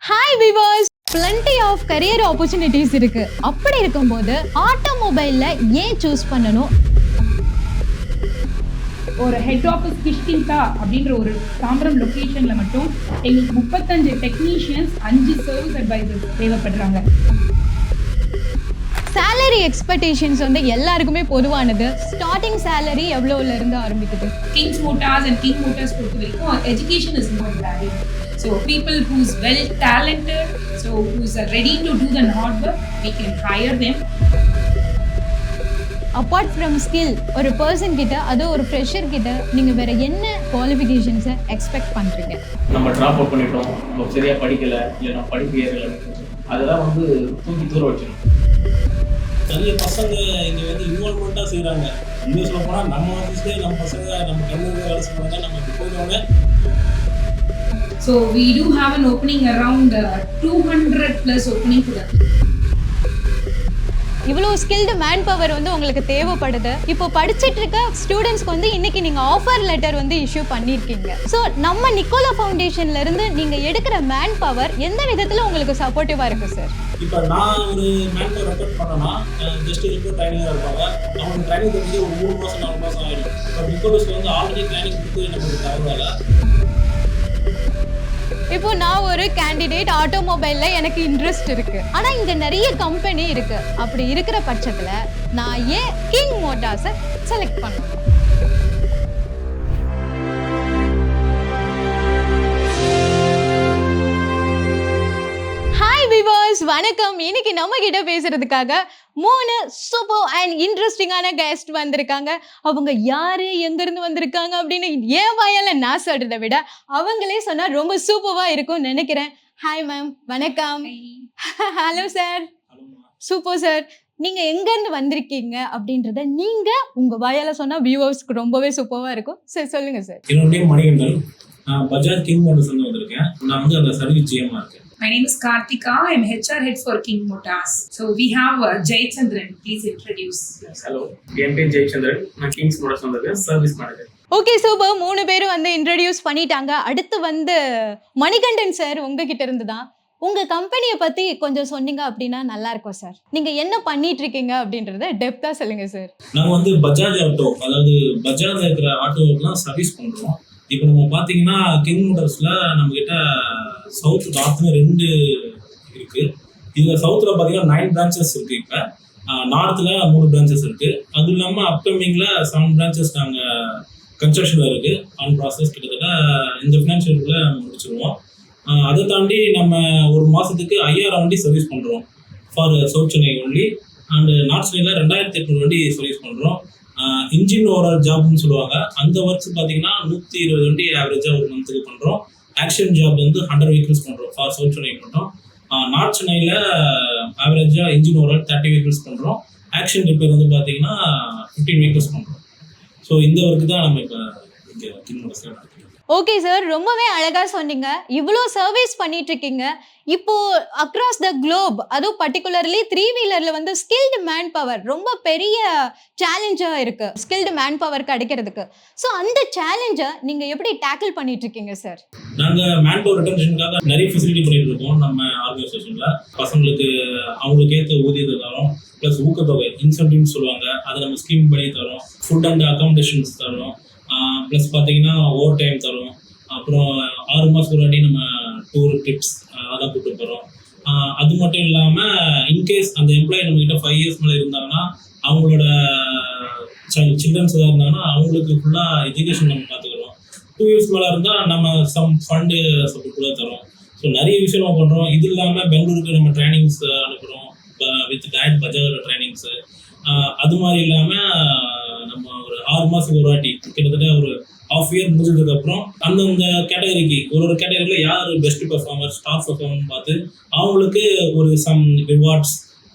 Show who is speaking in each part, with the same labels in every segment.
Speaker 1: Hi viewers, plenty of career opportunities இருக்கு. அப்படி இருக்கும்போது ஆட்டோமொபைல்ல ஏன் சூஸ் பண்ணணும்?
Speaker 2: ஒரு ஹெட் ஆஃபீஸ் கிஷ்கிந்தா அப்படின்ற ஒரு தாம்பரம் லொக்கேஷன்ல மட்டும் எங்களுக்கு 35 டெக்னீஷியன்ஸ், 5 சர்வீஸ் அட்வைசர்ஸ் தேவைப்படுறாங்க.
Speaker 1: சேலரி எக்ஸ்பெக்டேஷன்ஸ் வந்து எல்லாருக்குமே பொதுவானது. ஸ்டார்டிங் சேலரி எவ்வளோல இருந்து ஆரம்பிக்குது?
Speaker 2: Kings Motors and King Motors பொறுத்த வரைக்கும் education is more value. So people who's well talented, so who's ready to do the hard work, we can hire them.
Speaker 1: Apart from skill, ஒரு person கிட்ட, அது ஒரு fresher கிட்ட நீங்க வேற என்ன குவாலிஃபிகேஷன்ஸை எக்ஸ்பெக்ட் பண்றீங்க?
Speaker 3: நம்ம ட்ராப் அவுட் பண்ணிட்டோம், நம்ம சரியா படிக்கல, இல்லை நம்ம படிப்பு ஏறல, அதெல்லாம் வந்து தூக்கி தூர வச்சிடும்.
Speaker 4: நிறைய பசங்க இங்கே வந்து இன்வால்மெண்ட்டாக செய்கிறாங்க. இன்னும் சொல்ல போனால் நம்ம ஆஃபீஸ்லேயே நம்ம பசங்க நம்ம கண்ணூரில் வேலை செய்வாங்க. நம்ம இப்போ போயிட்டோன்னே
Speaker 2: So we do have an opening around 200 plus opening for that.
Speaker 1: இவ்வளோ ஸ்கில்டு மேன் பவர் வந்து உங்களுக்கு தேவைப்படுது. இப்போ படிச்சுட்டு இருக்க ஸ்டூடெண்ட்ஸ்க்கு வந்து இன்னைக்கு நீங்க ஆஃபர் லெட்டர் வந்து இஷ்யூ பண்ணியிருக்கீங்க. ஸோ நம்ம நிக்கோலா ஃபவுண்டேஷன்ல இருந்து நீங்க எடுக்கிற மேன் பவர் எந்த விதத்துல உங்களுக்கு சப்போர்ட்டிவா இருக்கு சார்?
Speaker 4: இப்போ நான் ஒரு மேன் பவர் ரெக்கார்ட் பண்ணேன்னா ஜஸ்ட் இப்போ ட்ரைனிங்காக இருப்பாங்க. அவங்க ட்ரைனிங் தெரிஞ்சு ஒரு 3 மாதம் 4 மாதம் ஆகிடும். இப்போ நிக்கோலஸில் வந்து ஆல்ரெடி ட்ரைனிங் கொடுத்து நமக்கு தரவால.
Speaker 1: இப்போ நான் ஒரு கேண்டிடேட், ஆட்டோமொபைல்ல எனக்கு இன்ட்ரெஸ்ட் இருக்கு, ஆனா இங்க நிறைய கம்பெனி இருக்கு. அப்படி இருக்கிற பட்சத்துல நான் ஏன் கிங் மோட்டார்ஸை செலக்ட் பண்ணணும்? ஹாய் விவர்ஸ், வணக்கம். இன்னைக்கு நம்ம கிட்ட பேசுறதுக்காக 3 சூப்பர் அண்ட் இன்ட்ரெஸ்டிங்கான கெஸ்ட் வந்திருக்காங்க. அவங்க யாரு, எங்க இருந்து வந்திருக்காங்க அப்படின்னு ஏன் வாயால நான் சொல்றதை விட அவங்களே சொன்னா ரொம்ப சூப்பரா இருக்கும்னு நினைக்கிறேன். ஹாய் மேம், வணக்கம். Hello sir. Super sir. நீங்க எங்க இருந்து வந்திருக்கீங்க அப்படின்றத நீங்க உங்க வாயால சொன்னா வியூவர்ஸ்க்கு ரொம்பவே சூப்பரா இருக்கும். சார் சொல்லுங்க சார்.
Speaker 4: என்னோட நேம் மணிகண்டன். நான் பஜாஜ் கிங் மோட்டர்ஸ் வந்து வந்திருக்கேன். நான் வந்து அந்த சர்வீஸ் ஜிஎம்மா இருக்கேன்.
Speaker 2: My name is Karthika. I'm HR head for King Motors. So we have Jaychandran. Please introduce.
Speaker 3: Hello, என் பேர் ஜெயச்சந்திரன். நான் கிங்ஸ் மோட்டார்ஸ் வந்திருக்கேன், சர்வீஸ் மேனேஜர்.
Speaker 1: Okay super. 3 பேரும் வந்து இன்ட்ரடியூஸ் பண்ணிட்டாங்க. அடுத்து வந்து மணிகண்டன் சார் உங்ககிட்ட இருந்து தான் உங்க கம்பெனியை பத்தி கொஞ்சம் சொன்னீங்க அப்படின்னா நல்லா இருக்கும் சார். நீங்க என்ன பண்ணிட்டு இருக்கீங்க அப்படின்றத டெப்தா சொல்லுங்க சார்.
Speaker 4: நாங்கள் வந்து பஜாஜ் ஆட்டோ, அதாவது பஜாஜ் இருக்கிற ஆட்டோலாம் சர்வீஸ் பண்ணுறோம். இப்போ நம்ம பார்த்தீங்கன்னா கிங் மோட்டார்ஸில் நம்மக்கிட்ட சவுத் நார்த்னு 2 இருக்குது. இதில் சவுத்தில் பார்த்தீங்கன்னா 9 பிரான்ச்சஸ் இருக்குது. இப்போ நார்த்தில் 3 பிரான்ச்சஸ் இருக்குது. அதுவும் இல்லாமல் அப்கமிங்கில் 7 பிரான்ச்சஸ் நாங்கள் கன்ஸ்ட்ரக்ஷனில் இருக்குது. ஆன் ப்ராசஸ் கிட்டத்தட்ட இந்த ஃபினான்ஷியலுக்குள்ளே முடிச்சிருவோம். அதை தாண்டி நம்ம ஒரு மாதத்துக்கு 5000 வண்டி சர்வீஸ் பண்ணுறோம் for south Chennai only. And north சென்னையில் 2800 வண்டி சர்வீஸ் பண்ணுறோம். இன்ஜின் ஓவரால் ஜாப்னு சொல்லுவாங்க. அந்த ஒர்க்ஸ் பார்த்தீங்கன்னா 120 வண்டி ஆவரேஜாக ஒரு மந்த்துக்கு பண்ணுறோம். ஆக்ஷன் ஜாப் வந்து 100 வெஹிக்கிள்ஸ் பண்ணுறோம் ஃபார் சவுத் சென்னை பண்ணுறோம். நார்த் சென்னையில் ஆவரேஜாக இன்ஜின் ஓவரால் 30 வெஹிக்கிள்ஸ் பண்ணுறோம். ஆக்ஷன் ரிப்பேர் வந்து பார்த்தீங்கன்னா 15 வெஹிக்கிள்ஸ் பண்ணுறோம். ஸோ இந்த ஒர்க்கு தான் நம்ம இப்போ இங்கே கிங் மோட்டார்ஸில் நடத்துகிறோம்.
Speaker 1: ஓகே சார், ரொம்பவே அழகா சொன்னீங்க. இவ்வளோ சர்வீஸ் பண்ணிட்டு இருக்கீங்க. இப்போ அக்ராஸ் த குளோப், அதுவும் பர்டிகுலர்லி 3 வீலர்ல வந்து ஸ்கில்டு மேன் பவர் ரொம்ப பெரிய சேலஞ்சா இருக்கு, ஸ்கில்டு மேன் பவர் கிடைக்கிறதுக்கு. ஸோ அந்த சேலஞ்சை நீங்க எப்படி டேக்கிள் பண்ணிட்டு இருக்கீங்க சார்?
Speaker 4: நாங்கள் மேன் பவர் ரிட்டன்ஷனுக்காக நிறைய ஃபெசிலிட்டி பண்ணிட்டு இருக்கோம் நம்ம ஆர்கனைசேஷனில். பசங்களுக்கு அவங்களுக்கு ஏற்ற ஊதியத்தை தரோம், ப்ளஸ் ஊக்கத்தொகை இன்சென்டிவ்னு சொல்லுவாங்க, அதை நம்ம ஸ்கீம் பண்ணி தரோம். ஃபுட் அண்ட் அக்காமடேஷன்ஸ் தரோம், ப்ளஸ் பார்த்தீங்கன்னா ஓவர் டைம் தரோம். அப்புறம் 6 மாதத்துக்கு ஒரு வாட்டி நம்ம டூர் ட்ரிப்ஸ் அதெல்லாம் கூப்பிட்டு போகிறோம். அது மட்டும் இல்லாமல் இன்கேஸ் அந்த எம்ப்ளாயி நம்மகிட்ட 5 இயர்ஸ் மேலே இருந்தாங்கன்னா, அவங்களோட சில்ட்ரன்ஸ் எதாவது இருந்தாங்கன்னா அவங்களுக்கு ஃபுல்லாக எஜுகேஷன் நம்ம பார்த்துக்கிறோம். 2 இயர்ஸ் மேலே இருந்தால் நம்ம சம் ஃபண்டு சப்போர்ட் கூட தரோம். ஸோ நிறைய விஷயம் நம்ம பண்ணுறோம். இது இல்லாமல் பெங்களூருக்கு நம்ம ட்ரைனிங்ஸ் அனுப்புகிறோம் வித் டேட் பஜாஜ் ட்ரைனிங்ஸு. அது மாதிரி இல்லாமல் நம்ம ஒரு 6 மாதத்துக்கு ஒரு வாட்டி கிட்டத்தட்ட ஒரு ½ இயர் முடிஞ்சதுக்கப்புறம் அந்தந்த கேட்டகரிக்கு ஒரு கேட்டகரியில் யார் பெஸ்ட் பெர்ஃபார்மர், ஸ்டார் பெர்ஃபார்மர் பார்த்து அவங்களுக்கு ஒரு some rewards,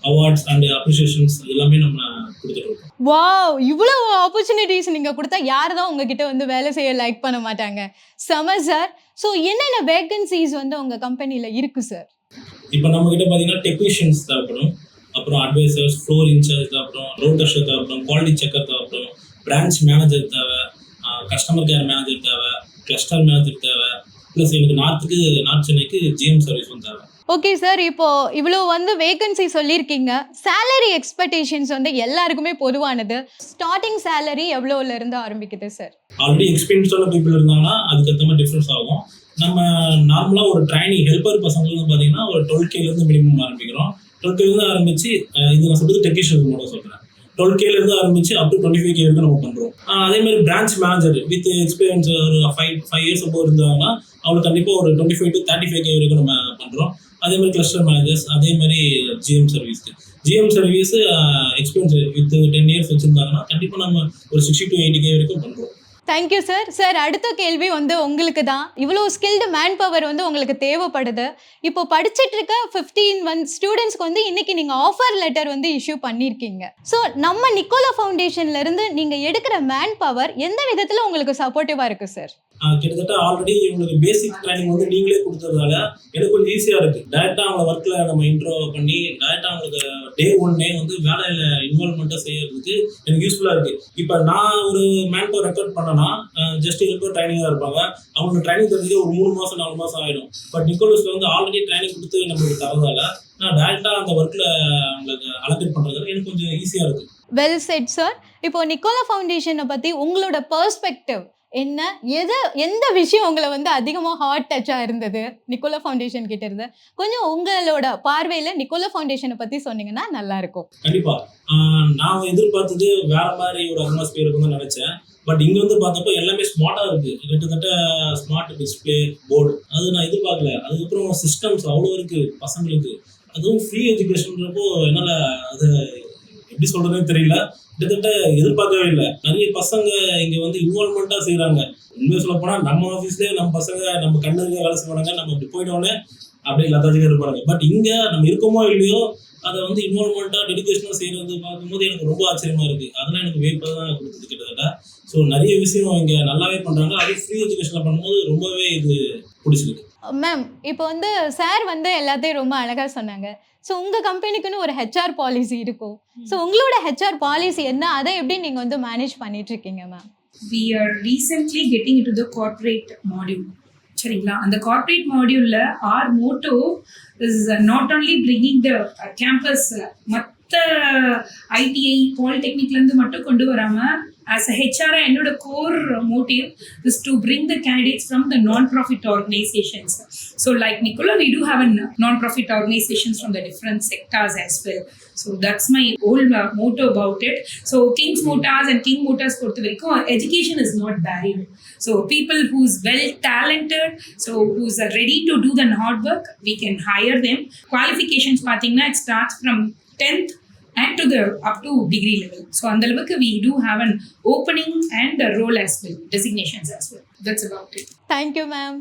Speaker 4: awards and appreciations எல்லாமே நம்ம கொடுத்துட்டு இருக்கோம்.
Speaker 1: வாவ், இவ்வளோ ஆப்பர்ச்சுனிட்டிஸ் நீங்க கொடுத்தா யார் தான் உங்ககிட்ட வந்து வேலை செய்ய லைக் பண்ண மாட்டாங்க? செம சார். ஸோ என்னென்ன வேகன்சிஸ் வந்து உங்க கம்பெனியில் இருக்கு சார்?
Speaker 4: இப்போ நம்மகிட்ட பார்த்தீங்கன்னா டெக்னீஷியன்ஸ் தேவைப்படும், அப்புறம் அட்வைசர்ஸ், ஃப்ளோர் இன்சார்ஜ் தேவைப்படும், ரோட் அஷர் தேவைப்படும், குவாலிட்டி செக்கர் தேவைப்படும், பிரான்ச் மேனேஜர் தேவை, கஸ்டமர் கேர் மேனேஜர் தேவை, கிளஸ்டர் மேனேஜர் தேவை, ப்ளஸ் எனக்கு நார்த் சென்னைக்கு ஜிஎம் சர்வீஸ் வந்து தரேன்.
Speaker 1: ஓகே சார், இப்போ இவ்வளோ வந்து வேகன்சி சொல்லியிருக்கீங்க. சேலரி எக்ஸ்பெக்டேஷன்ஸ் வந்து எல்லாருக்குமே பொதுவானது. ஸ்டார்டிங் சேலரி எவ்வளோல இருந்து ஆரம்பிக்குது சார்?
Speaker 4: ஆல்ரெடி எக்ஸ்பீரியன்ஸான பீப்புள் இருந்தாங்கன்னா அதுக்கேற்ற மாதிரி டிஃப்ரென்ஸ் ஆகும். நம்ம நார்மலாக ஒரு ட்ரைனிங் ஹெல்ப்பர் பசங்களுக்கு பார்த்தீங்கன்னா ஒரு 12K மினிமம் ஆரம்பிக்கிறோம். 12K ஆரம்பிச்சு இது நான் சொல்றது டெக்னீஷியன் மூலம் சொல்கிறேன். 12K ஆரம்பிச்சு அப் டு 25K வரைக்கும் நம்ம பண்ணுறோம். அதே மாதிரி பிரான்ச் மேனேஜர் வித் எக்ஸ்பீரியன்ஸ் ஒரு 5 இயர்ஸ் அப்போ இருந்தாங்கன்னா அவங்களுக்கு கண்டிப்பாக ஒரு 25 to 35K வரைக்கும் நம்ம பண்ணுறோம். அதே மாதிரி கிளஸ்டர் மேனேஜர்ஸ், அதே மாதிரி GM service experience with 10 years வச்சுருந்தாங்கன்னா கண்டிப்பாக நம்ம ஒரு 60 to 80K வரைக்கும் பண்ணுறோம்.
Speaker 1: Thank you sir. சார், அடுத்த கேள்வி வந்து உங்களுக்கு தான். இவ்வளோ ஸ்கில்டு மேன் பவர் வந்து உங்களுக்கு தேவைப்படுது. இப்போ படிச்சுட்டு இருக்க 15 ஸ்டூடெண்ட்ஸ்க்கு வந்து இன்னைக்கு நீங்கள் ஆஃபர் லெட்டர் வந்து இஷ்யூ பண்ணியிருக்கீங்க. ஸோ நம்ம நிக்கோலா ஃபவுண்டேஷன்ல இருந்து நீங்கள் எடுக்கிற மேன் பவர் எந்த விதத்தில் உங்களுக்கு சப்போர்ட்டிவாக இருக்குது சார்?
Speaker 4: கிட்டத்தட்ட ஆல்ரெடி உங்களுக்கு பேசிக் ட்ரைனிங் வந்து நீங்களே கொடுத்ததால எனக்கு கொஞ்சம் ஈஸியாக இருக்குது. டேரெக்டாக அவங்க ஒர்க்கில் நம்ம இன்ட்ரோ பண்ணி டேரெக்டாக அவங்களுக்கு டே 1 வந்து வேலையில் இன்வால்மெண்ட்டாக செய்யறதுக்கு எனக்கு யூஸ்ஃபுல்லாக இருக்குது. இப்போ நான் ஒரு மேன் பவர் ரெக்கார்ட் பண்ணேன்னா ஜஸ்ட் ஹெல்ப்பர் ட்ரைனிங்காக இருப்பாங்க. அவங்களுக்கு ட்ரைனிங் தரதுக்கு ஒரு 3 மாதம் 4 மாதம் ஆகிடும். பட் நிக்கோலஸில் வந்து ஆல்ரெடி ட்ரைனிங் கொடுத்து நம்மளுக்கு தரதால நான் டேரெக்டாக அந்த ஒர்க்கில் அவங்களுக்கு அலோகேட் பண்ணுறதுல எனக்கு கொஞ்சம் ஈஸியாக இருக்குது.
Speaker 1: Well set sir. இப்போ நிக்கோலா ஃபவுண்டேஷனை பற்றி உங்களோட பெர்ஸ்பெக்டிவ் என்ன? எந்த விஷயம் உங்களை வந்து அதிகமாக ஹார்ட் டச்சாக இருந்தது நிக்கோலா ஃபவுண்டேஷன் கிட்ட இருந்து? கொஞ்சம் உங்களோட பார்வையில் நிக்கோலா ஃபவுண்டேஷனை பற்றி சொன்னீங்கன்னா நல்லாயிருக்கும்.
Speaker 4: கண்டிப்பாக நான் எதிர்பார்த்தது வேற மாதிரி ஒரு அட்மாஸ்பியர் இருக்குன்னு நினச்சேன். பட் இங்கே வந்து பார்த்தப்போ எல்லாமே ஸ்மார்ட்டாக இருக்குது. கிட்டத்தட்ட ஸ்மார்ட் டிஸ்பிளே போர்டு அது நான் எதிர்பார்க்கல. அதுக்கப்புறம் சிஸ்டம்ஸ் அவ்வளோ இருக்குது பசங்களுக்கு. அதுவும் ஃப்ரீ எஜுகேஷன்றப்போ என்னால் அதை எப்படி சொல்கிறதுன்னு தெரியல. கிட்டத்தட்ட எதிர்பார்க்கவே இல்லை. நிறைய பசங்க இங்கே வந்து இன்வால்மெண்ட்டாக செய்கிறாங்க. உண்மையை சொல்ல போனால் நம்ம ஆஃபீஸ்லேயே நம்ம பசங்க நம்ம கண்ணுக்கு வேலை செய்வாங்க. நம்ம இப்படி போயிட்டோன்னே அப்படியே லதாஜிக்காக இருப்பாங்க. பட் இங்கே நம்ம இருக்கோமோ இல்லையோ அதை வந்து இன்வால்மெண்ட்டாக டெடிகேஷனாக செய்கிறது பார்க்கும்போது எனக்கு ரொம்ப ஆச்சரியமாக இருக்குது. அதெல்லாம் எனக்கு வேப்பாக தான் கொடுத்தது கிட்டத்தட்ட. ஸோ நிறைய விஷயம் இங்கே நல்லாவே பண்ணுறாங்க. அதே ஃப்ரீ எஜுகேஷனில் பண்ணும்போது ரொம்பவே இது பிடிச்சிருக்கு.
Speaker 1: மேம், இப்போ வந்து சார் வந்து எல்லாத்தையும் ரொம்ப அழகாக சொன்னாங்க. ஸோ உங்கள் கம்பெனிக்குன்னு ஒரு ஹெச்ஆர் பாலிசி இருக்கும். ஸோ உங்களோட ஹெச்ஆர் பாலிசி என்ன? அதை எப்படி நீங்கள் வந்து மேனேஜ் பண்ணிட்டு இருக்கீங்க ma'am?
Speaker 2: We are recently getting into the corporate module. சரிங்களா? அந்த கார்ப்பரேட் மாடியூல்ல our motto is not only bringing the campus மற்ற ஐடிஐ பாலிடெக்னிக்ல இருந்து மட்டும் கொண்டு வராம as a HR என்னோட core motive is to bring the candidates from the non-profit organizations. So like Nicola, we do have a non-profit organizations from the different sectors as well. So that's my whole motto about it. So King's Motors and King Motors பொறுத்த வரைக்கும் education is not barrier. So people who's well talented, so who's ready to do the hard work, we can hire them. Qualifications பார்த்தீங்கன்னா it starts from 10th and to the up to degree level. So அந்த அளவுக்கு we do have an opening and a role as well, designations as well. That's about it.
Speaker 1: Thank you ma'am.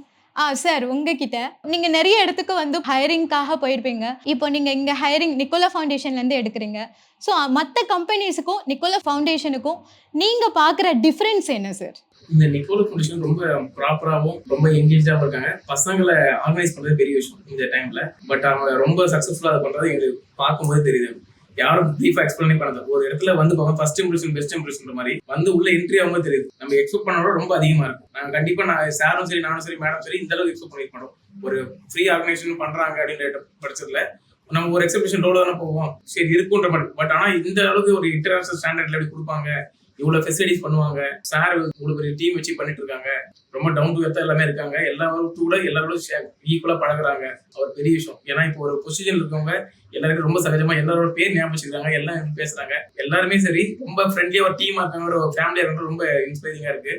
Speaker 1: Sir, உங்ககிட்ட நீங்கள் நிறைய இடத்துக்கு வந்து ஹையரிங்காக போயிருப்பீங்க. இப்போ நீங்கள் இங்கே ஹையரிங் நிக்கோலா ஃபவுண்டேஷன்லேருந்து எடுக்கிறீங்க. ஸோ மற்ற கம்பெனிஸுக்கும் நிக்கோலா ஃபவுண்டேஷனுக்கும் நீங்கள் பார்க்குற டிஃப்ரென்ஸ் என்ன சார்?
Speaker 3: இந்த நிக்கோலா ஃபவுண்டேஷன் ரொம்ப ப்ராப்பராகவும் ரொம்ப என்கேஜாகவும் இருக்காங்க. பசங்களை ஆர்கனைஸ் பண்ணுறது பெரிய விஷயம் இந்த டைமில். பட் அவங்க ரொம்ப சக்ஸஸ்ஃபுல்லாக அதை பண்ணுறது எங்களுக்கு பார்க்கும்போது தெரியுது. யாரும் ப்ரீஃபாக எக்ஸ்பிளைன் பண்ணது ஒரு இடத்துல வந்து பார்ப்போம் ஃபர்ஸ்ட் இம்ப்ரெஷன் பெஸ்ட் இம்ப்ரெஷன் மாதிரி வந்து உள்ள என்ட்ரி ஆகும்போது தெரியுது. நம்ம எக்ஸ்பெக்ட் பண்ணோட ரொம்ப அதிகமாக இருக்கும். நாங்கள் கண்டிப்பாக நான் சாரும் சரி நானும் சரி மேடம் சரி இந்த அளவுக்கு எக்ஸ்பெக்ட் பண்ணிருக்கோம். ஒரு ஃப்ரீ ஆர்கனைசேஷன் பண்ணுறாங்க அப்படின்ற பட்சத்தில் நம்ம ஒரு எக்ஸிபிஷன் ரோல தானே போவோம், சரி இருக்குன்ற மாதிரி. பட் ஆனால் இந்த அளவுக்கு ஒரு இன்டர்நேஷனல் ஸ்டாண்டர்ட்ல எப்படி கொடுப்பாங்க, இவ்வளோ ஃபெசிலிட்டிஸ் பண்ணுவாங்க, சார் இவ்வளோ பெரிய டீம் வச்சு பண்ணிட்டு இருக்காங்க, ரொம்ப டவுன் டு எர்த்தா எல்லாமே இருக்காங்க, எல்லாரோட எல்லாரோட ஈக்குவலாக பழகுறாங்க. அவர் பெரிய விஷயம். ஏன்னா இப்போ ஒரு பொசிஷன் இருக்கவங்க எல்லாருக்கும் ரொம்ப சகஜமா எல்லாரோட பேர் ஞாபகம் வச்சிருக்காங்க, எல்லாம் பேசுறாங்க, எல்லாருமே சரி ரொம்ப ஃப்ரெண்ட்லியா ஒரு டீமா இருக்காங்க, ஒரு ஃபேமிலியா இருக்காங்க, ரொம்ப இன்ஸ்பைரிங்கா இருக்கு.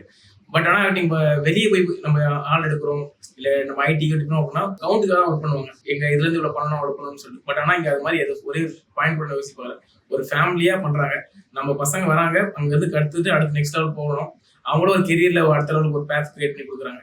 Speaker 3: பட் ஆனால் நீங்க வெளியே போய் நம்ம ஆள் எடுக்கிறோம் இல்லை நம்ம ஐடி எடுக்கணும் அப்படின்னா கவுண்ட்டுக்காக ஒர்க் பண்ணுவாங்க, எங்க இதுல இருந்து இவ்வளோ பண்ணணும் அவ்வளோ பண்ணணும்னு சொல்லிட்டு. பட் ஆனால் இங்க அது மாதிரி ஒரே பாயிண்ட் பண்ண யோசிப்பாங்க, ஒரு ஃபேமிலியா பண்றாங்க. நம்ம பசங்க வராங்க, அங்க இருந்து அடுத்து நெக்ஸ்ட் லெவல் போகணும், அவங்களும் ஒரு கெரியர்ல அடுத்த லெவலுக்கு ஒரு பேத் கிரியேட் பண்ணி கொடுக்குறாங்க.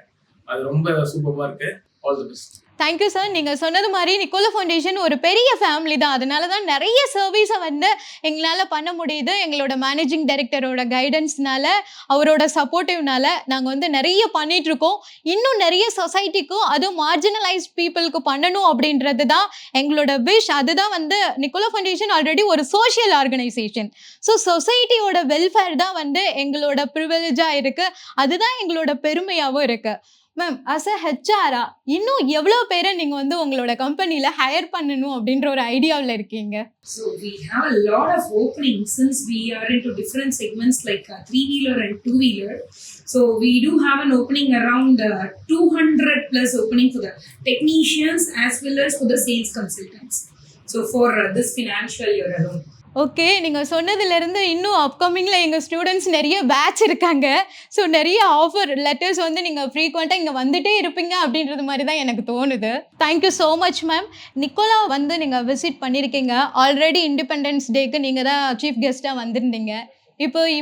Speaker 3: அது ரொம்ப சூப்பராக இருக்கு. All the best.
Speaker 1: Thank you sir. நீங்கள் சொன்னது மாதிரி நிக்கோலா ஃபவுண்டேஷன் ஒரு பெரிய ஃபேமிலி தான். அதனால தான் நிறைய சர்வீஸை வந்து எங்களால் பண்ண முடியுது. எங்களோட மேனேஜிங் டைரக்டரோட கைடன்ஸ்னால, அவரோட சப்போர்ட்டிவ்னால நாங்கள் வந்து நிறைய பண்ணிகிட்ருக்கோம். இன்னும் நிறைய சொசைட்டிக்கும் அதுவும் மார்ஜினலைஸ்ட் பீப்புளுக்கு பண்ணணும் அப்படின்றது தான் எங்களோட விஷ். அதுதான் வந்து நிக்கோலா ஃபவுண்டேஷன் ஆல்ரெடி ஒரு சோஷியல் ஆர்கனைசேஷன். ஸோ சொசைட்டியோட வெல்ஃபேர் தான் வந்து எங்களோட ப்ரிவிலேஜாக இருக்குது. அதுதான் எங்களோட பெருமையாகவும் இருக்குது. மேம் அஸ் அ ஹெச்ஆரா இன்னும் எவ்வளோ பேரை நீங்கள் வந்து உங்களோட கம்பெனியில் ஹையர் பண்ணணும் அப்படின்ற ஒரு ஐடியாவில் இருக்கீங்க?
Speaker 2: So we have a lot of openings since we are into different segments like three-wheeler and two-wheeler. So we do have an opening around 200 plus opening for the technicians as well as for the sales consultants. So for this financial year alone.
Speaker 1: Okay, நீங்கள் சொன்னதுலேருந்து இன்னும் அப்கமிங்கில் எங்கள் students நிறைய batch இருக்காங்க. So நிறைய offer letters வந்து நீங்கள் ஃப்ரீக்வெண்ட்டாக இங்கே வந்துட்டே இருப்பீங்க அப்படின்றது மாதிரி தான் எனக்கு தோணுது. Thank you so much ma'am. Nicola வந்து நீங்கள் விசிட் பண்ணியிருக்கீங்க. ஆல்ரெடி இண்டிபெண்டன்ஸ் டேக்கு நீங்கள் தான் சீஃப் கெஸ்ட்டாக வந்திருந்தீங்க.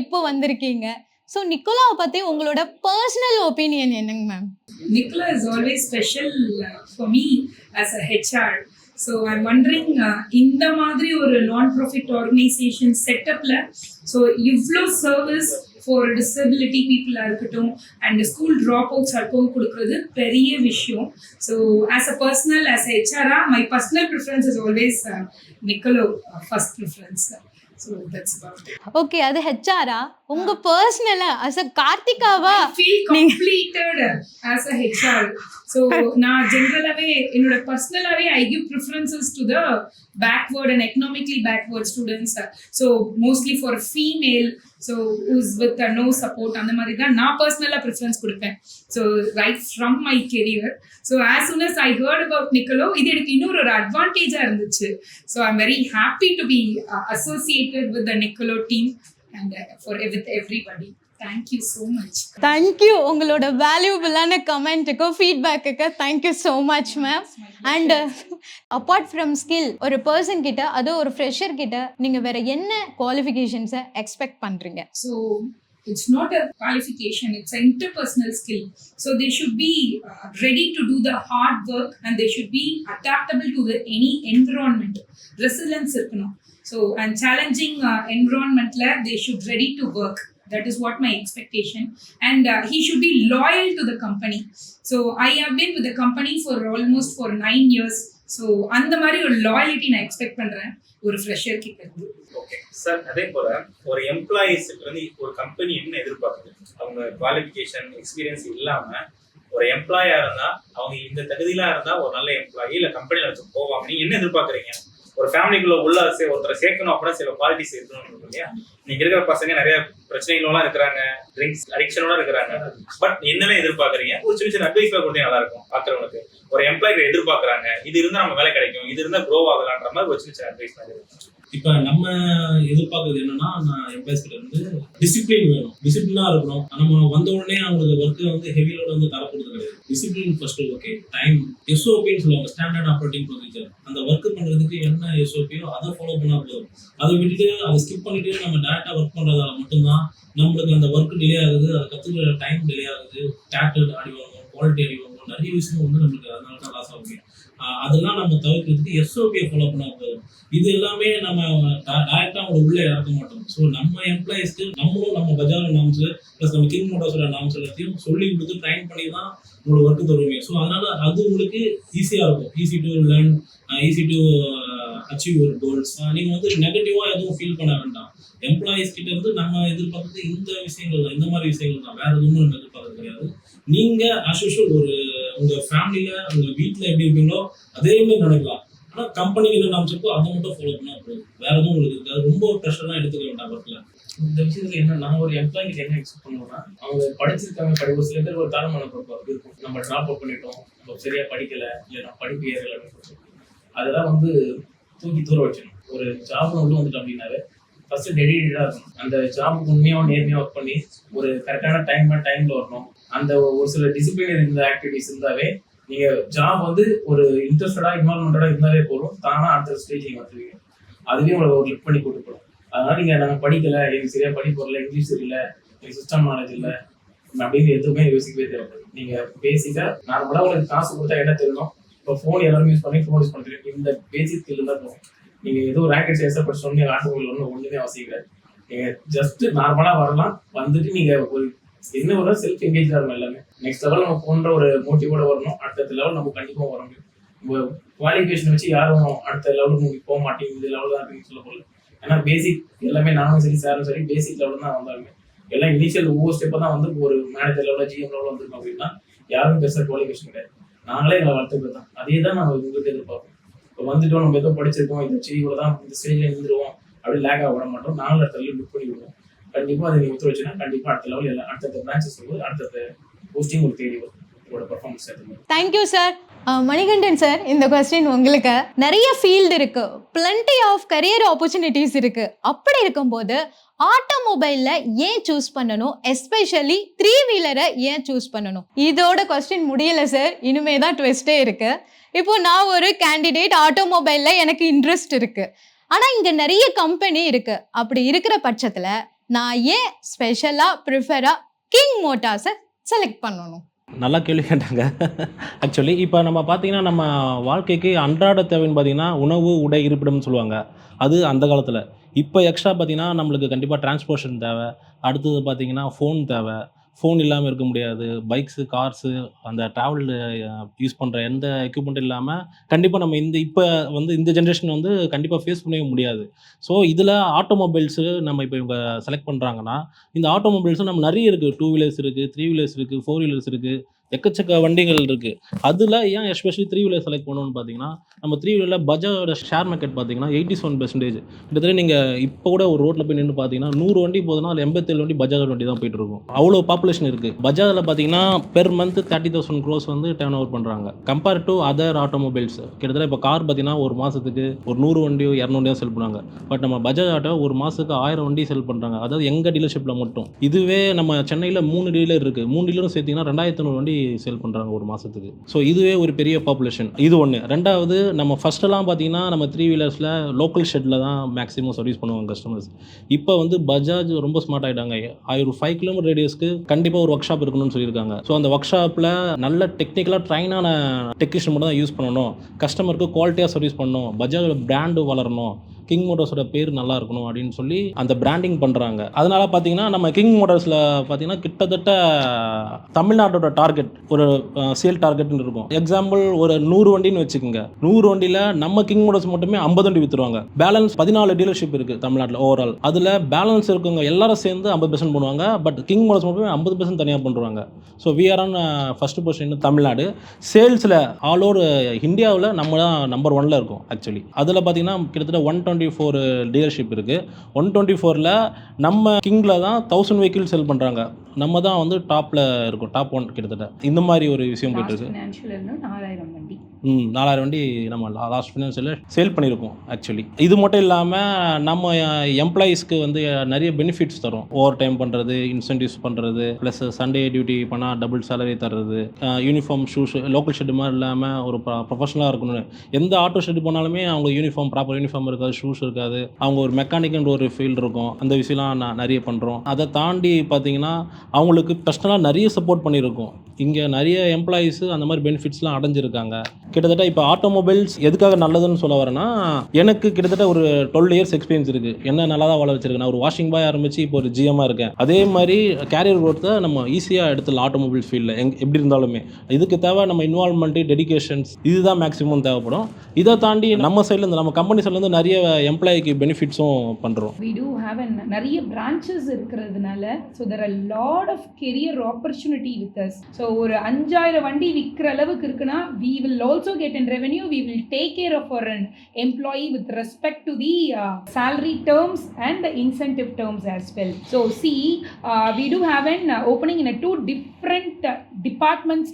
Speaker 1: இப்போ வந்திருக்கீங்க. ஸோ நிக்கோலாவை பற்றி உங்களோட பர்சனல் ஒப்பீனியன் என்னங்க ma'am?
Speaker 2: Nicola is always special for me as a HR. So I'm wondering இந்த மாதிரி ஒரு non-profit organization setupல so இவ்ளோ service for disability people இருக்கட்டும் and school dropouts இருக்கும் கொடுக்கிறது பெரிய விஷயம். So as a personal, as a HR, my personal preference is always Nicola first preference. So that's about it.
Speaker 1: Okay, அது ஹெச்ஆரா? உங்கள் பர்சனலாக அஸ் அ கார்த்திகாவா?
Speaker 2: I feel completed as a HR. So நான் ஜென்ரலாகவே என்னோட பர்சனலாகவே I give preferences to the backward and economically backward students. So mostly for female, so who's with no support, அந்த மாதிரி தான் நான் பர்சனலாக ப்ரிஃபரன்ஸ் கொடுப்பேன். So right from my career. So as soon as I heard about Niccolo, இது எனக்கு இன்னொரு ஒரு அட்வான்டேஜாக இருந்துச்சு. So I'm very happy to be associated with the Niccolo team and with everybody. Thank you so much.
Speaker 1: Thank you, உங்களோட வேல்யூபிளான கமெண்ட்டுக்கு ஃபீட்பேக்குக்கு thank you so much ma'am. And apart from skill, ஒரு பர்சன் கிட்ட, அதுவும் ஒரு ஃப்ரெஷர் கிட்ட நீங்கள் வேற என்ன குவாலிஃபிகேஷன்ஸை எக்ஸ்பெக்ட் பண்ணுறீங்க?
Speaker 2: So it's not a qualification, it's an interpersonal skill. So they should be ready to do the hard work and they should be adaptable to any environment. Resilience இருக்கணும். So and challenging environment la they should ready to work. That is what my expectation. And he should be loyal to the company. So I have been with the company for almost for 9 years. So அந்த மாதிரி ஒரு loyalty நான் expect பண்றேன் ஒரு fresher கிட்ட இருந்து.
Speaker 5: Okay sir, அதே போல ஒரு எம்ப்ளாயிஸ்க்கு வந்து ஒரு கம்பெனி என்ன எதிர்பார்க்குது? அவங்க குவாலிஃபிகேஷன் எக்ஸ்பீரியன்ஸ் இல்லாம ஒரு எம்ப்ளாயா இருந்தா, அவங்க இந்த தகுதியிலாம் இருந்தா ஒரு நல்ல எம்ப்ளாயி இல்ல கம்பெனில வச்சு போவாங்க. நீங்க என்ன எதிர்பார்க்குறீங்க? ஒரு ஃபேமிலிக்குள்ள உள்ள ஒருத்தரை சேர்க்கணும் அப்படின்னா சில குவாலிட்டிஸ் இருக்கணும் இல்லையா? நீங்க இருக்கிற பசங்க நிறைய பிரச்சனைகளோட இருக்கிறாங்க, ட்ரிங்க்ஸ் அடிக்ஷனோட இருக்கிறாங்க. பட் என்னெல்லாம் எதிர்பார்க்குறீங்க? ஒரு சின்ன சின்ன அட்வைஸ் கொடுத்தா நல்லா இருக்கும் பாக்குறவங்களுக்கு. ஒரு எம்ப்ளாய்க்கு எதிர்பார்க்குறாங்க, இது இருந்தா நம்ம வேலை கிடைக்கும், இது இருந்தா க்ரோ ஆகலான்ற மாதிரி ஒரு சின்ன சின்ன அட்வைஸ் மாதிரி.
Speaker 4: இப்போ நம்ம எதிர்பார்க்கறது என்னன்னா, நான் எம்ப்ளாய்ஸ் கிட்ட இருந்து டிசிப்ளின் வேணும், டிசிப்ளினா இருக்கணும். நம்ம வந்த உடனே அவங்களுக்கு ஒர்க்கு வந்து ஹெவிலோட வந்து தரப்படுறது கிடையாது. Discipline first. ஓகே, டைம் எஸ்ஓபின்னு சொல்லுவாங்க, ஸ்டாண்டர்ட் ஆப்ரேட்டிங் ப்ரொசீஜர். அந்த ஒர்க் பண்றதுக்கு என்ன எஸ்ஓபியோ அதை ஃபாலோ பண்ணா போதும். அதை விட்டுட்டு அதை ஸ்கிப் பண்ணிட்டு நம்ம டேரக்டா ஒர்க் பண்றதால மட்டும்தான் நம்மளுக்கு அந்த ஒர்க் டிலே ஆகுது, அதை கத்துக்கிற டைம் டிலே ஆகுது, டேக்டட் அடி வாங்கும், குவாலிட்டி அடி வாங்கும், நிறைய விஷயம் வந்து நம்மளுக்கு அதனால தான் லாஸ் ஆகுது. அதெல்லாம் நம்ம தவிர்க்கிறதுக்கு எஸ்ஓபியை ஃபாலோ பண்ணா போதும். இது எல்லாமே நம்ம டைரக்டா அவங்க உள்ளே இறக்க மாட்டோம். ஸோ நம்ம எம்ப்ளாயிஸ்க்கு நம்மளும் நம்ம பஜார் நாம்ஸ் ப்ளஸ் நம்ம கிங் மோட்டார்ஸோட நாம்ஸ் எல்லாத்தையும் சொல்லி கொடுத்து ட்ரைன் பண்ணி தான் உங்களோட ஒர்க்கு தருவீங்க. ஸோ அதனால அது உங்களுக்கு ஈஸியாக இருக்கும், easy to learn, easy to achieve your goals. நீங்கள் வந்து நெகட்டிவாக எதுவும் ஃபீல் பண்ண வேண்டாம். எம்ப்ளாயிஸ் கிட்ட இருந்து நம்ம எதிர்பார்க்கறது இந்த விஷயங்கள் தான், இந்த மாதிரி விஷயங்கள் தான், வேற எதுவும் நம்ம எதிர்பார்க்கறது கிடையாது. நீங்க அஸ்யூஷுவல் ஒரு உங்க ஃபேமிலியில உங்க வீட்டில் எப்படி இருக்கீங்களோ அதே மாதிரி நடக்கலாம். ஆனால் கம்பெனிக்கு என்ன நாம்ஸோ அதை மட்டும் ஃபாலோ பண்ணா போதும், வேற எதுவும் உங்களுக்கு இருக்காது. ரொம்ப ப்ரெஷர்லாம் எடுத்துக்க வேண்டாம் ஒர்க்ல.
Speaker 3: இந்த விஷயத்துல என்ன, நான் ஒரு எம்ப்ளாய் கிட்ட என்ன எக்ஸ்பெக்ட் பண்ணுவோம்னா, அவங்க படிச்சிருக்காங்க, ஒரு சில பேர் ஒரு தாழ்மான பொறுப்பாக இருக்கும். நம்ம ட்ராப் அவுட் பண்ணிட்டோம், நம்ம சரியா படிக்கல, இல்லை நம்ம படிப்பு ஏறல அப்படின்னு அதெல்லாம் வந்து தூக்கி தூர வச்சிடணும். ஒரு ஜாப் உள்ள வந்துட்டோம் அப்படின்னாவே ஃபர்ஸ்ட் டெடிகேட்டடாக இருக்கணும். அந்த ஜாபுக்கு உண்மையாக நேர்மையாக ஒர்க் பண்ணி ஒரு கரெக்டான டைம்ல வரணும். அந்த ஒரு சில டிசிப்ளின் இருந்த ஆக்டிவிட்டிஸ் இருந்தாவே நீங்க ஜாப் வந்து ஒரு இன்ட்ரெஸ்டடா இன்வால்மெண்டடா இருந்தாவே போதும், தானா அடுத்த ஸ்டேஜ் நீங்க வந்துருவீங்க. அதுவே உங்களை ஒரு லிஃப்ட் பண்ணி கூட்டு போடும். அதனால நீங்க நாங்கள் படிக்கல, எனக்கு சரியா படிப்பு வரல, இங்கிலீஷ் தெரியல, எனக்கு சிஸ்டம் நாலேஜ் இல்லை அப்படின்னு எதுவுமே யோசிக்கவே தேவைப்படும். நீங்க பேசிக்கா நார்மலா உங்களுக்கு காசு கொடுத்தா என்ன தெரியணும். இப்போ ஃபோன் எல்லாரும் யூஸ் பண்ணி ஃபோன் யூஸ் பண்ணுறீங்க, இந்த பேசிக் ஸ்கில் தான் போகும். நீங்க ஏதோ ராக்கெட் சைஸா படிச்சோன்னு நீங்க ஆட்டோமொபைல் ஒன்றுமே அவசியம் கிடையாது. நீங்க ஜஸ்ட் நார்மலா வரலாம், வந்துட்டு நீங்க ஒரு என்ன ஒரு செல்ஃப் என்கேஜா இருக்கும். எல்லாமே நெக்ஸ்ட் லெவல் நம்ம போன்ற ஒரு மோட்டிவோட வரணும். அடுத்த லெவல் நம்ம கண்டிப்பா வர முடியும். உங்க குவாலிஃபிகேஷன் வச்சு யாரும் அடுத்த லெவலுக்கு நீங்க போக மாட்டீங்க, இந்த லெவல் தான் அப்படின்னு சொல்ல போகல. ஏன்னா பேசிக் எல்லாமே நானும் சரி சாரும் சரி பேசிக் லெவல் தான் வந்தாங்க. எல்லாம் இனிஷியல் ஒவ்வொரு ஸ்டெப்பை தான் வந்து ஒரு மேனேஜர் லெவலில் ஜிஎம் லெவலில் வந்துருக்கும். அப்படின்னா யாரும் பெருசாக குவாலிஃபிகேஷன் கிடையாது. நாங்களே எங்களை வளர்த்துக்கிறது தான். அதே தான் நம்ம உங்கள்கிட்ட எதிர்பார்ப்போம். இப்போ வந்துட்டோம், நம்ம ஏதோ படிச்சிருக்கோம், இந்த இவ்வளோ தான் இந்த ஸ்டேஜில் இருந்துருவோம் அப்படின்னு லேக் ஆக விட மாட்டோம். நாங்களும் அடுத்த லெவலில் புக் பண்ணி விடுவோம். கண்டிப்பாக அதை நீங்கள் ஒத்துழைச்சுன்னா கண்டிப்பாக அடுத்த லெவல் எல்லாம் அடுத்த பிரான்ச்சஸ் வரும்போது அடுத்த போஸ்டிங் ஒரு தேடி வரும். உங்களோட பர்ஃபார்மன்ஸ் ஏற்ற
Speaker 1: தேங்க்யூ சார். மணிகண்டன் சார், இந்த கொஸ்டின் உங்களுக்கு. நிறைய ஃபீல்டு இருக்கு, பிளண்டி ஆஃப் கரியர் ஆப்பர்ச்சுனிட்டிஸ் இருக்கு. அப்படி இருக்கும்போது ஆட்டோமொபைல்ல ஏன் சூஸ் பண்ணணும், எஸ்பெஷலி 3 வீலரை ஏன் சூஸ் பண்ணணும்? இதோட கொஸ்டின் முடியல சார், இனிமே தான் ட்விஸ்டே இருக்கு. இப்போ நான் ஒரு கேண்டிடேட், ஆட்டோமொபைல்ல எனக்கு இன்ட்ரெஸ்ட் இருக்கு, ஆனா இங்க நிறைய கம்பெனி இருக்கு. அப்படி இருக்கிற பட்சத்துல நான் ஏன் ஸ்பெஷலா ப்ரிஃபரா கிங் மோட்டார்ஸை செலக்ட் பண்ணணும்?
Speaker 4: நல்லா கேள்வி கேட்டாங்க. ஆக்சுவலி இப்போ நம்ம பார்த்தீங்கன்னா நம்ம வாழ்க்கைக்கு அன்றாட தேவைன்னு பார்த்தீங்கன்னா உணவு, உடை, இருப்பிடம்னு சொல்லுவாங்க. அது அந்த காலத்தில். இப்போ எக்ஸ்ட்ரா பார்த்தீங்கன்னா நம்மளுக்கு கண்டிப்பாக டிரான்ஸ்போர்ட்டேஷன் தேவை. அடுத்தது பார்த்தீங்கன்னா ஃபோன் தேவை. ஃபோன் இல்லாமல் இருக்க முடியாது. பைக்ஸு, கார்ஸு, அந்த ட்ராவல் யூஸ் பண்ணுற எந்த எக்யூப்மெண்ட்டும் இல்லாமல் கண்டிப்பாக நம்ம இப்போ இந்த ஜென்ரேஷன் கண்டிப்பாக ஃபேஸ் பண்ணவே முடியாது. ஸோ இதில் ஆட்டோமொபைல்ஸு நம்ம இப்போ இவங்க செலக்ட் பண்ணுறாங்கன்னா, இந்த ஆட்டோமொபைல்ஸும் நம்ம நிறைய இருக்குது. 2 வீலர்ஸ் இருக்குது, 3 வீலர்ஸ் இருக்குது, 4 வீலர்ஸ் இருக்குது, எக்கச்சக்க வண்டிகள் இருக்குது. அதில் ஏன் எஸ்பெஷலி 3 வீலர் செலக்ட் பண்ணணும்னு பார்த்தீங்கன்னா, நம்ம 3 வீலரில் பஜாஜோட ஷேர் மார்க்கெட் பார்த்தீங்கன்னா 87%. கிட்டத்தட்ட நீங்கள் இப்போ கூட ஒரு ரோட்டில் போய் நின்று பார்த்தீங்கன்னா 100 வண்டி போதுன்னா அதில் 87 வண்டி பஜாஜ் வண்டி தான் போயிட்டு இருக்கும். அவ்வளோ பாப்புலேஷன் இருக்குது. பஜாஜில் பார்த்தீங்கன்னா per month 30,000 crores turnover பண்ணுறாங்க. Compare to other automobiles. கிட்டத்தட்ட இப்போ கார் பார்த்தீங்கன்னா ஒரு மாதத்துக்கு ஒரு 100 வண்டியோ 200 வண்டியோ செல் பண்ணுவாங்க. பட் நம்ம பஜாஜ் ஆட்டோ ஒரு மாதத்துக்கு 1000 வண்டி செல் பண்ணுறாங்க. அதாவது எங்கள் டீலர்ஷிப்பில் மட்டும். இதுவே நம்ம சென்னையில் 3 டீலர் இருக்குது. 3 டீலரும் சேர்த்திங்கன்னா 2500 வண்டி சேல் பண்ணுறாங்க ஒரு மாதத்துக்கு. ஸோ இதுவே ஒரு பெரிய பாப்புலேஷன். இது ஒன்று. ரெண்டாவது, நம்ம ஃபஸ்ட்டெல்லாம் பார்த்தீங்கன்னா நம்ம 3 வீலர்ஸில் லோக்கல் ஷெட்டில் தான் மேக்ஸிமம் சர்வீஸ் பண்ணுவாங்க கஸ்டமர்ஸ். இப்போ பஜாஜ் ரொம்ப ஸ்மார்ட் ஆகிட்டாங்க. ஒரு 5 கிலோமீட்டர் ரேடியஸ்க்கு கண்டிப்பாக ஒரு ஒர்க் ஷாப் இருக்கணும்னு சொல்லியிருக்காங்க. ஸோ அந்த ஒர்க் ஷாப்பில் நல்ல டெக்னிக்கலாக ட்ரைனான டெக்னீஷியன் மட்டும் தான் யூஸ் பண்ணணும். கஸ்டமருக்கு குவாலிட்டியாக சர்வீஸ் பண்ணணும். பஜாஜோட பிராண்டு வளரணும். கிங் மோட்டார்ஸோட பேர் நல்லா இருக்கணும் அப்படின்னு சொல்லி அந்த பிராண்டிங் பண்ணுறாங்க. அதனால் பார்த்தீங்கன்னா நம்ம கிங் மோட்டார்ஸில் பார்த்தீங்கன்னா கிட்டத்தட்ட தமிழ்நாட்டோட டார்கெட் ஒரு சேல் டார்கெட்னு இருக்கும். எக்ஸாம்பிள் ஒரு 100 வண்டின்னு வச்சுக்கோங்க. 100 வண்டியில் நம்ம கிங் மோட்டார்ஸ் மட்டுமே 50 வண்டி விற்றுருவாங்க. பேலன்ஸ் 14 டீலர்ஷிப் இருக்குது தமிழ்நாட்டில் ஓவரால். அதில் பேலன்ஸ் இருக்கவங்க எல்லாரும் சேர்ந்து 50% பண்ணுவாங்க. பட் கிங் மோட்டார்ஸ் மட்டுமே 50% தனியாக பண்ணுறாங்க. So we are on first position Tamil Nadu. சேல்ஸில் ஆல் ஓவர் இந்தியாவில் நம்ம தான் நம்பர் 1ல் இருக்கும் ஆக்சுவலி. அதில் பார்த்தீங்கன்னா கிட்டத்தட்ட 124 டீலர்ஷிப் இருக்குது. 124ல் நம்ம கிங்கில் தான் 1000 வெஹிக்கிள் செல் பண்ணுறாங்க. நம்ம தான் டாப்பில் இருக்கும். டாப் 1 கிட்டத்தட்ட. இந்த மாதிரி ஒரு விஷயம் போயிட்டு இருக்கு.
Speaker 2: 4000 வண்டி
Speaker 4: 4000 வண்டி நம்ம லாஸ்ட் ஃபினான்ஷியலில் சேல் பண்ணியிருக்கோம் ஆக்சுவலி. இது மட்டும் இல்லாமல் நம்ம எம்ப்ளாயீஸ்க்கு நிறைய பெனிஃபிட்ஸ் தரும். ஓவர் டைம் பண்ணுறது, இன்சென்டிவ்ஸ் பண்ணுறது, ப்ளஸ் சண்டே டியூட்டி பண்ணால் டபுள் சேலரி தர்றது, யூனிஃபார்ம், ஷூஸ், லோக்கல் ஷெட் மாதிரி இல்லாமல் ஒரு ப்ரொஃபஷனலாக இருக்கணும்னு. எந்த ஆட்டோ ஷெட் போனாலுமே அவங்க யூனிஃபார்ம், ப்ராப்பர் யூனிஃபார்ம் இருக்காது, ஷூஸ் இருக்காது. அவங்க ஒரு மெக்கானிக்ன்ற ஒரு ஃபீல்டு இருக்கும். அந்த விஷயம்லாம் நான் நிறைய பண்ணுறோம். அதை தாண்டி பார்த்தீங்கன்னா அவங்களுக்கு பர்சனலாக நிறைய சப்போர்ட் பண்ணியிருக்கோம். இங்கே நிறைய எம்ப்ளாயீஸு அந்த மாதிரி பெனிஃபிட்ஸ்லாம் அடைஞ்சிருக்காங்க. கிட்டத்தட்ட இப்போ ஆட்டோமொபைல்ஸ் எதுக்காக நல்லதுன்னு சொல்ல வரேன்னா, எனக்கு கிட்டத்தட்ட ஒரு 12 இயர்ஸ் எக்ஸ்பீரியன்ஸ் இருக்குது. என்ன நல்லா தான் வளர வச்சிருக்கேன். நான் ஒரு வாஷிங் பாய் ஆரம்பித்து இப்போ ஒரு ஜிஎம்மாக இருக்கேன். அதே மாதிரி கேரியர் growth நம்ம ஈஸியாக எடுத்துடலாம் ஆட்டோமொபைல் ஃபீல்டில் எப்படி இருந்தாலுமே. இதுக்கு தேவை நம்ம இன்வால்மெண்ட்டு, டெடிகேஷன்ஸ், இதுதான் மேக்ஸிமம் தேவைப்படும். இதை தாண்டி நம்ம சைட்லேருந்து, நம்ம கம்பெனி சைட்லேருந்து நிறைய எம்ப்ளாய்க்கு பெனிஃபிட்ஸும் பண்ணுறோம்.
Speaker 2: we do have நிறைய branches இருக்கிறதுனால so there are a lot of career opportunity with us. so ஒரு 5000 வண்டி விற்கிற அளவுக்கு இருக்குன்னா we will also get in revenue. we will take care of our employee with respect to the salary terms and the incentive terms as well. so see, we do have an opening in 2 different departments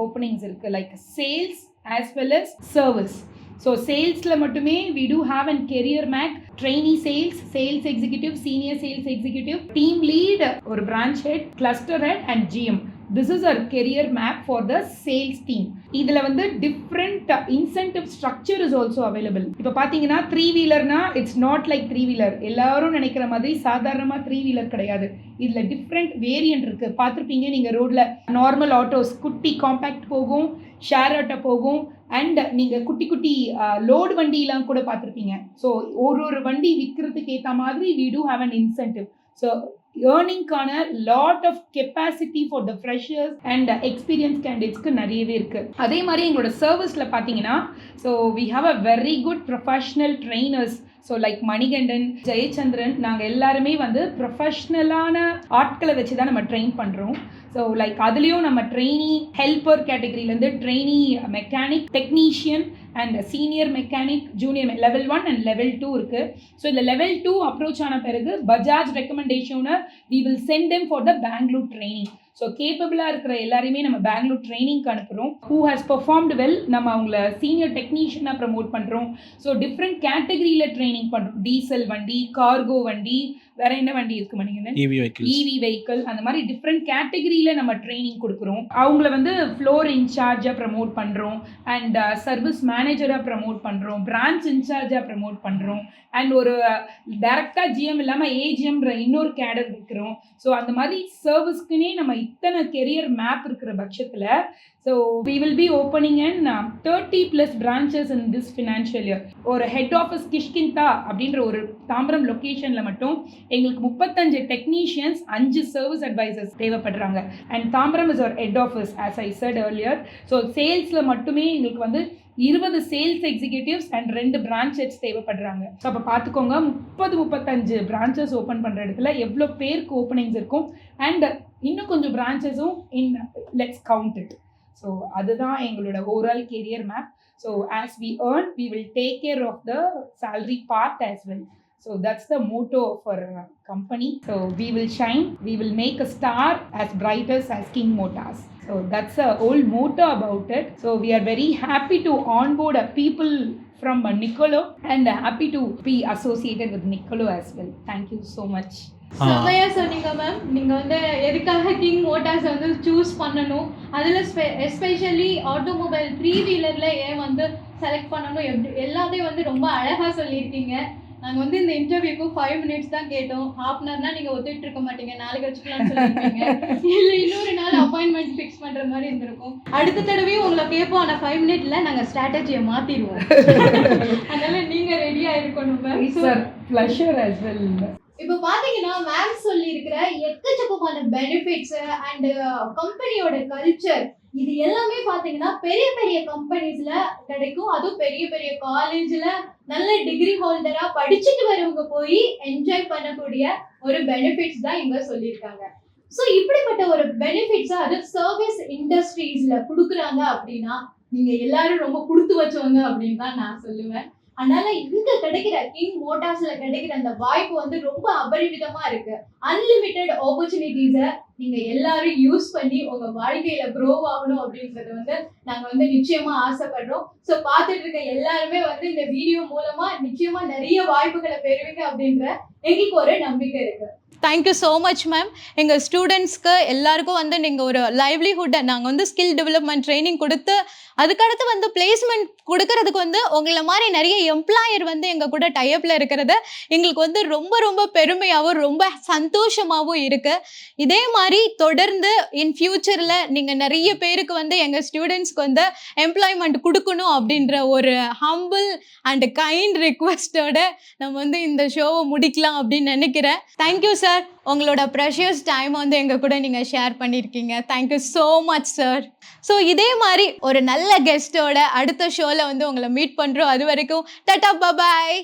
Speaker 2: openings இருக்கு, like sales as well as service. So salesல மட்டுமே we do have an career map, trainee sales, sales executive, senior sales executive, team lead, or branch head, cluster head and GM. This is our career map for the sales team. இதுல different incentive structure is also available. இப்போ பாத்தீங்கன்னா 3 வீலர்னா it's not like 3 wheeler. எல்லாரும் நினைக்கிற மாதிரி சாதாரணமா 3 wheeler கிடையாது. இதுல different variant இருக்கு. பார்த்துருப்பீங்க நீங்க ரோட்ல நார்மல் ஆட்டோஸ், குட்டி காம்பேக்ட் போகும், ஷேர் ஆட்டோ போகும், அண்ட் நீங்கள் குட்டி குட்டி லோடு வண்டியெலாம் கூட பார்த்துருப்பீங்க. ஸோ ஒரு வண்டி விற்கிறதுக்கு ஏற்ற மாதிரி we do have an incentive. So ஏர்னிங்கான lot of capacity for the freshers and experience கேண்டிடேட்ஸ்க்கு நிறையவே இருக்குது. அதே மாதிரி எங்களோட சர்வீஸில் பார்த்தீங்கன்னா so we have a very good professional trainers. So like Manikandan, Jayachandran, நாங்கள் எல்லாருமே வந்து ப்ரொஃபஷ்னலான ஆட்களை வச்சு தான் நம்ம ட்ரெயின் பண்ணுறோம். ஸோ லைக் அதுலேயும் நம்ம ட்ரெயினி ஹெல்ப்பர் கேட்டகரியிலேருந்து trainee mechanic, technician and senior mechanic, junior level 1 and level 2 இருக்குது. ஸோ இந்த லெவல் 2 அப்ரோச் ஆன பிறகு பஜாஜ் ரெக்கமெண்டேஷனை we will send them for the Bangalore training. So கேப்பபிளாக இருக்கிற எல்லாரையுமே நம்ம பெங்களூர் ட்ரைனிங்க்கு அனுப்புகிறோம். ஹூ ஹாஸ் பெர்ஃபார்ம்டு வெல் நம்ம அவங்கள சீனியர் டெக்னீஷியனாக ப்ரமோட் பண்ணுறோம். ஸோ டிஃப்ரெண்ட் கேட்டகரியில் ட்ரைனிங் பண்ணுறோம். டீசல் வண்டி, கார்கோ வண்டி, வேற என்ன வண்டி இருக்கு மணிகண்டன்? இவி வெஹிக்கிள், அந்த மாதிரி டிஃப்ரெண்ட் கேட்டகரியில் நம்ம ட்ரைனிங் கொடுக்குறோம். அவங்கள வந்து ஃப்ளோர் இன்சார்ஜாக ப்ரமோட் பண்ணுறோம், அண்ட் சர்வீஸ் மேனேஜராக ப்ரமோட் பண்ணுறோம், பிரான்ச் இன்சார்ஜாக ப்ரமோட் பண்ணுறோம், அண்ட் ஒரு டைரக்டாக ஜிஎம் இல்லாமல் ஏஜிஎம்ன்ற இன்னொரு கேடர் இருக்கிறோம். ஸோ அந்த மாதிரி சர்வீஸ்க்குனே நம்ம இத்தனை கெரியர் மேப் இருக்கிற பட்சத்தில் so we will be opening in 30+ branches in this financial year. ஒரு ஹெட் ஆஃபீஸ் கிஷ்கிந்தா அப்படின்ற ஒரு தாம்பரம் லொக்கேஷனில் மட்டும் எங்களுக்கு 35 டெக்னீஷியன்ஸ், 5 சர்வீஸ் அட்வைசர்ஸ் தேவைப்படுறாங்க. And Tambaram is our head office as I said earlier. So சேல்ஸில் மட்டுமே எங்களுக்கு வந்து 20 sales executives and 2 branch heads தேவைப்படுறாங்க. ஸோ அப்போ பார்த்துக்கோங்க, 30-35 பிரான்ச்சஸ் ஓப்பன் பண்ணுற இடத்துல எவ்வளோ பேருக்கு ஓப்பனிங்ஸ் இருக்கும். அண்ட் இன்னும் கொஞ்சம் பிரான்ச்சஸும் லெட்ஸ் கவுண்ட் இட். ஸோ அதுதான் எங்களோட overall career map. So as we earn we will take care of the salary part as well. So that's the motto of our company. So we will shine, we will make a star as bright as King Motors. So that's the whole motto about it. So we are very happy to onboard people from Nicolo and happy to be associated with Nicolo as well. Thank you so much.
Speaker 1: செம்மையா சொன்னீங்க ma'am. நீங்க வந்து எதுக்காக king Motors வந்து choose பண்ணணும், அதுல especially automobile 3 வீலர்ல ஏன் வந்து செலக்ட் பண்ணணும், எப்படி எல்லாத்தையும் வந்து ரொம்ப அழகா சொல்லியிருக்கீங்க. நாங்கள் வந்து இந்த இன்டர்வியூக்கு 5 minutes தான் கேட்டோம். ½ an hourனா நீங்கள் ஒத்துட்டு இருக்க மாட்டீங்க, நாளைக்கு வச்சுக்கலாம்னு சொல்லியிருப்பீங்க. இல்லை இன்னொரு நாள் அப்பாயின்மெண்ட் ஃபிக்ஸ் பண்ணுற மாதிரி இருந்திருக்கும். அடுத்த தடவையும் உங்களை கேட்போம், ஆனால் 5 minutesல நாங்கள் ஸ்ட்ராட்டஜியை மாற்றிடுவோம். அதனால நீங்கள் ரெடியாக இருக்கணும் ma'am.
Speaker 2: Sir, pleasure as well.
Speaker 1: இப்போ பாத்தீங்கன்னா மேம் சொல்லி இருக்கிற எக்கச்சக்கமான பெனிஃபிட்ஸ் அண்ட் கம்பெனியோட கல்ச்சர் இது எல்லாமே பாத்தீங்கன்னா பெரிய பெரிய கம்பெனிஸ்ல கிடைக்கும். அதுவும் பெரிய பெரிய காலேஜ்ல நல்ல டிகிரி ஹோல்டரா படிச்சுட்டு வரவங்க போய் என்ஜாய் பண்ணக்கூடிய ஒரு பெனிஃபிட்ஸ் தான் இங்க சொல்லியிருக்காங்க. ஸோ இப்படிப்பட்ட ஒரு பெனிஃபிட்ஸா அது சர்வீஸ் இண்டஸ்ட்ரீஸ்ல கொடுக்குறாங்க அப்படின்னா நீங்க எல்லாரும் ரொம்ப கொடுத்து வச்சவங்க அப்படின்னு தான் நான் சொல்லுவேன். அதனால இங்க கிடைக்கிற கிங் மோட்டார்ஸ்ல கிடைக்கிற அந்த வாய்ப்பு வந்து ரொம்ப அபரிமிதமா இருக்கு. அன்லிமிட்டெட் ஆப்பர்ச்சுனிட்டிஸை நீங்க எல்லாரும் யூஸ் பண்ணி உங்க வாழ்க்கையில க்ரோ ஆகணும் அப்படின்றது வந்து நாங்க வந்து நிச்சயமா ஆசைப்படுறோம். ஸோ பார்த்துட்டு இருக்க எல்லாருமே வந்து இந்த வீடியோ மூலமா நிச்சயமா நிறைய வாய்ப்புகளை பெறுவீங்க அப்படின்ற எங்களுக்கு ஒரு நம்பிக்கை இருக்கு. Thank you so much ma'am. எங்கள் ஸ்டூடெண்ட்ஸ்க்கு எல்லாருக்கும் வந்து நீங்கள் ஒரு லைவ்லிஹுட்டை நாங்கள் வந்து ஸ்கில் டெவலப்மெண்ட் ட்ரைனிங் கொடுத்து அதுக்கடுத்து வந்து பிளேஸ்மெண்ட் கொடுக்கறதுக்கு வந்து உங்களை மாதிரி நிறைய எம்ப்ளாயர் வந்து எங்கள் கூட டைப்பில் இருக்கிறது எங்களுக்கு வந்து ரொம்ப ரொம்ப பெருமையாகவும் ரொம்ப சந்தோஷமாகவும் இருக்குது. இதே மாதிரி தொடர்ந்து இன் ஃபியூச்சரில் நீங்கள் நிறைய பேருக்கு வந்து எங்கள் ஸ்டூடெண்ட்ஸ்க்கு வந்து எம்ப்ளாய்மெண்ட் கொடுக்கணும் அப்படின்ற ஒரு ஹம்பிள் அண்ட் கைண்ட் ரிக்வெஸ்டோட நம்ம வந்து இந்த ஷோவை முடிக்கலாம் அப்படின்னு நினைக்கிறேன். தேங்க்யூ சார், உங்களோட ப்ரெஷியஸ் டைம் வந்து எங்கள் கூட நீங்கள் ஷேர் பண்ணியிருக்கீங்க. Thank you so much sir. So இதே மாதிரி ஒரு நல்ல கெஸ்ட்டோட அடுத்த ஷோவில் வந்து உங்களை மீட் பண்ணுறோம். அது வரைக்கும் டாடா பாய்.